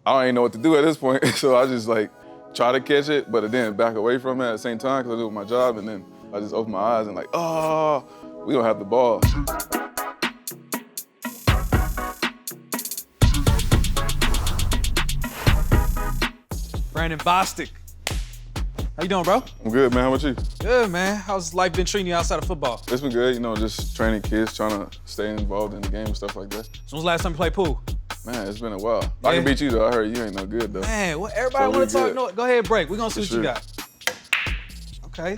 I don't even know what to do at this point. So I just like try to catch it, but then back away from it at the same time because I do my job, and then I just open my eyes and like, oh, we don't have the ball. Brandon Bostick. How you doing, bro? I'm good, man. How about you? Good, man. How's life been treating you outside of football? It's been good, just training kids, trying to stay involved in the game and stuff like that. So when's the last time you played pool? Man, it's been a while. I can beat you, though. I heard you ain't no good, though. Man, everybody want to talk. No, go ahead, break. We're going to see what you got. Okay.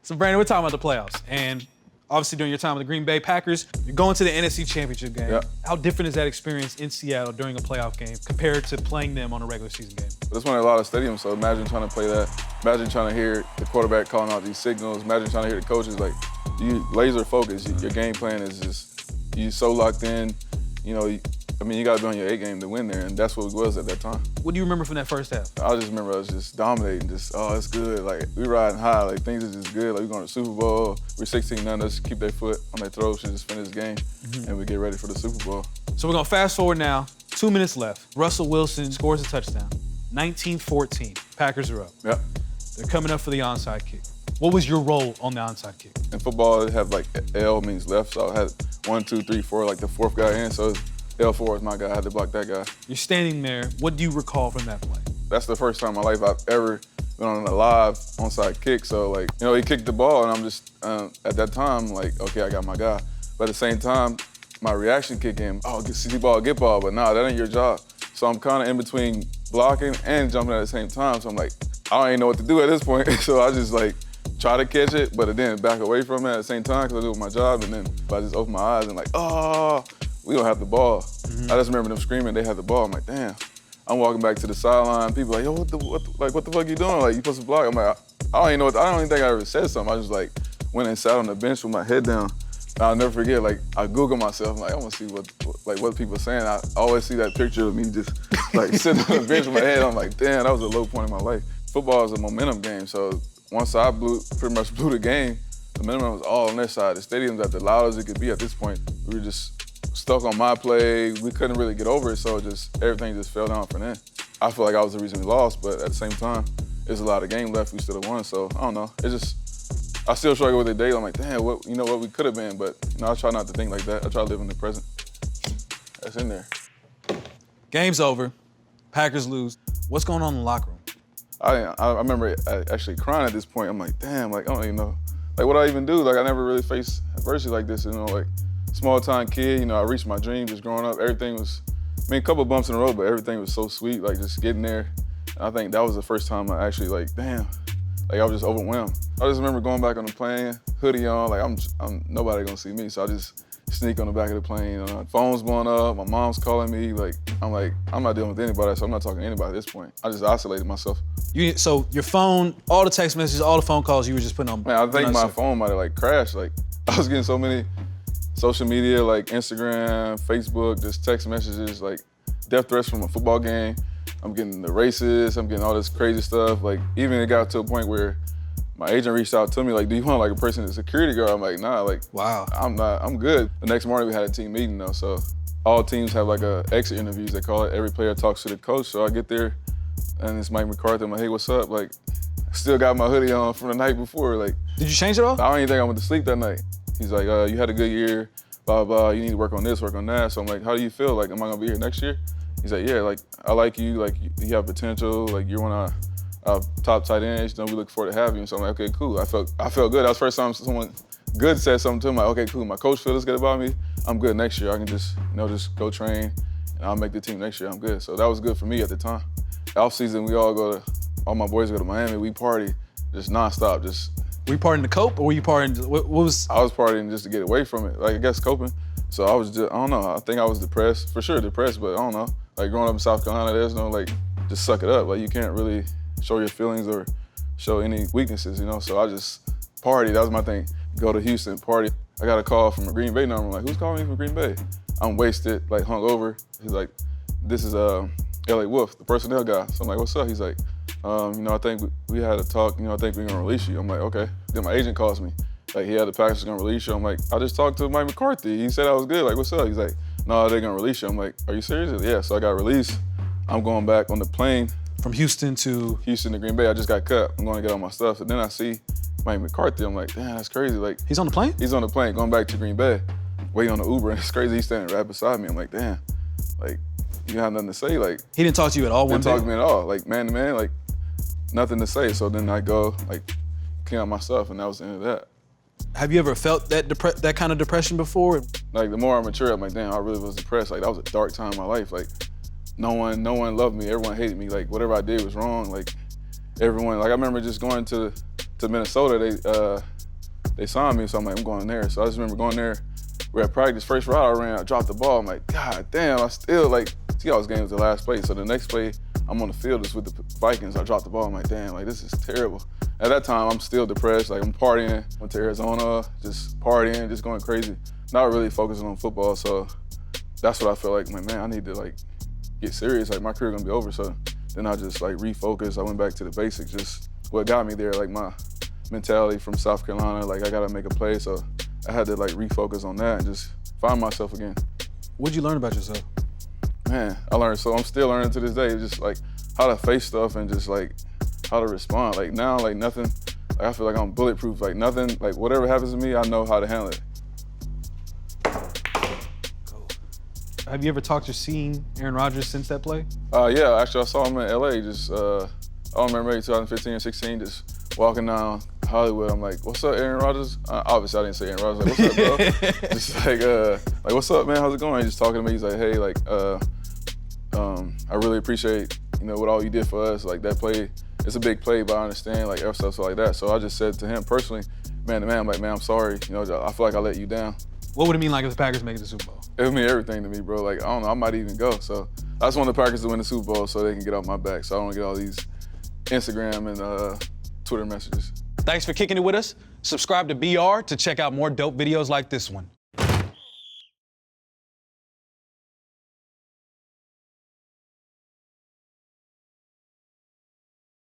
So, Brandon, we're talking about the playoffs. And obviously, during your time with the Green Bay Packers, you're going to the NFC Championship game. Yep. How different is that experience in Seattle during a playoff game compared to playing them on a regular season game? This one at a lot of stadiums, so imagine trying to play that. Imagine trying to hear the quarterback calling out these signals. Imagine trying to hear the coaches. Like, you laser focus. Your game plan is just, you so locked in. You got to be on your A game to win there, and that's what it was at that time. What do you remember from that first half? I just remember us just dominating, it's good. Like, we riding high, like, things are just good. Like, we're going to the Super Bowl, we're 16-0, let's keep their foot on their throat, should just finish the game, and we get ready for the Super Bowl. So we're going to fast forward now, 2 minutes left. Russell Wilson scores a touchdown, 19-14, Packers are up. Yep. They're coming up for the onside kick. What was your role on the onside kick? In football, it have like L means left, so I had 1, 2, 3, 4, like the fourth guy in, so L4 is my guy, I had to block that guy. You're standing there, what do you recall from that play? That's the first time in my life I've ever been on a live onside kick, so he kicked the ball and I'm just, at that time, like, okay, I got my guy. But at the same time, my reaction kick in, see ball, get ball, but nah, that ain't your job. So I'm kind of in between blocking and jumping at the same time, so I'm like, I don't even know what to do at this point, so I just like, try to catch it, but then back away from it at the same time because I do my job, and then I just open my eyes and like, oh, we don't have the ball. I just remember them screaming, they had the ball. I'm like, damn. I'm walking back to the sideline. People like, yo, what the fuck you doing? Like, you supposed to block? I'm like, I don't even think I ever said something. I just like went and sat on the bench with my head down. And I'll never forget, like, I Google myself. I'm like, I want to see what people are saying. I always see that picture of me just like sitting on the bench with my head. I'm like, damn, that was a low point in my life. Football is a momentum game, so once I pretty much blew the game, the momentum was all on their side. The stadium's at the loudest it could be at this point. We were just stuck on my play. We couldn't really get over it, so everything just fell down from then. I feel like I was the reason we lost, but at the same time, there's a lot of game left. We still have won, so I don't know. I still struggle with the day. I'm like, damn, what we could have been, but I try not to think like that. I try to live in the present. That's in there. Game's over. Packers lose. What's going on in the locker room? I remember actually crying at this point. I'm like, damn, like, I don't even know. Like, what do I even do? Like, I never really faced adversity like this, like, small-time kid, I reached my dream just growing up. Everything was, a couple bumps in the road, but everything was so sweet, like, just getting there. And I think that was the first time I actually, like, damn, like, I was just overwhelmed. I just remember going back on the plane, hoodie on, like, I'm nobody gonna see me, so I just sneak on the back of the plane. Phone's blowing up, my mom's calling me, I'm not dealing with anybody, so I'm not talking to anybody at this point. I just isolated myself. So your phone, all the text messages, all the phone calls you were just putting on. Man, I think my phone might have crashed. Like, I was getting so many social media, like Instagram, Facebook, just text messages, like death threats from a football game. I'm getting the races, I'm getting all this crazy stuff. Like, even it got to a point where my agent reached out to me, like, do you want like a person, a security guard? I'm like, nah, like, wow. I'm good. The next morning we had a team meeting though, so all teams have like a exit interviews, they call it. Every player talks to the coach, so I get there and it's Mike McCarthy. I'm like, hey, what's up? Like, still got my hoodie on from the night before. Like, did you change it all? I don't even think I went to sleep that night. He's like, you had a good year, blah, blah, you need to work on this, work on that. So I'm like, how do you feel? Like, am I gonna be here next year? He's like, yeah, like, I like you, like, you have potential, like, you're one of our top tight ends, we look forward to having you. So I'm like, okay, cool. I felt good. That was the first time someone good said something to him, like, okay, cool, my coach feels good about me, I'm good next year. I can just, just go train, and I'll make the team next year, I'm good. So that was good for me at the time. Off season, all my boys go to Miami, we party, just nonstop, Were you partying the cope, or were you partying, what was? I was partying just to get away from it, like, I guess coping. So I was just, I don't know, I think I was depressed, for sure depressed, but I don't know. Like, growing up in South Carolina, there's no, like, just suck it up. Like, you can't really show your feelings or show any weaknesses, So I just party, that was my thing. Go to Houston, party. I got a call from a Green Bay number. I'm like, who's calling me from Green Bay? I'm wasted, like, hungover. He's like, this is LA Wolf, the personnel guy. So I'm like, what's up? He's like, I think we had a talk, I think we're gonna release you. I'm like, okay. Then my agent calls me. Like, he had the Packers gonna release you. I'm like, I just talked to Mike McCarthy. He said I was good. Like, what's up? He's like, no, they're gonna release you. I'm like, are you serious? Yeah, so I got released. I'm going back on the plane. From Houston to Green Bay. I just got cut. I'm going to get all my stuff. And then I see Mike McCarthy. I'm like, damn, that's crazy. Like, he's on the plane? He's on the plane going back to Green Bay, waiting on the Uber. And it's crazy. He's standing right beside me. I'm like, damn, like, you have nothing to say. Like, he didn't talk to you at all one day? Didn't talk to me at all. Like, man to man, like, nothing to say. So then I go, like, clean out my stuff, and that was the end of that. Have you ever felt that kind of depression before? Like, the more I matured, I'm like, damn, I really was depressed. Like, that was a dark time in my life. Like, no one loved me. Everyone hated me. Like, whatever I did was wrong. Like, everyone. Like, I remember just going to Minnesota. They signed me, so I'm like, I'm going there. So I just remember going there. We're at practice. First route I ran, I dropped the ball. I'm like, God damn, I still like. Seahawks game was the last play. So the next play, I'm on the field just with the Vikings. I dropped the ball. I'm like, damn, like this is terrible. At that time, I'm still depressed. Like, I'm partying. Went to Arizona, just partying, just going crazy. Not really focusing on football. So that's what I felt like. Man, I need to like get serious. Like, my career gonna be over. So then I just like refocused. I went back to the basics. Just what got me there, like my mentality from South Carolina. Like, I gotta make a play. So I had to like refocus on that and just find myself again. What'd you learn about yourself? Man, I learned, so I'm still learning to this day, just like how to face stuff and just like how to respond. Like now, like nothing, like I feel like I'm bulletproof. Like nothing, like whatever happens to me, I know how to handle it. Cool. Have you ever talked or seen Aaron Rodgers since that play? Yeah, actually I saw him in LA, just, I don't remember, maybe 2015 or 16, just walking down Hollywood. I'm like, what's up, Aaron Rodgers? Obviously I didn't say Aaron Rodgers, like, what's up, bro? Just like, what's up, man, how's it going? He's just talking to me, he's like, hey, like, I really appreciate, you know, what all you did for us. Like, that play, it's a big play, but I understand, like, stuff like that. So I just said to him personally, man to man, I'm like, man, I'm sorry. You know, I feel like I let you down. What would it mean like if the Packers make it to the Super Bowl? It would mean everything to me, bro. Like, I don't know, I might even go. So I just want the Packers to win the Super Bowl so they can get off my back. So I don't get all these Instagram and Twitter messages. Thanks for kicking it with us. Subscribe to BR to check out more dope videos like this one.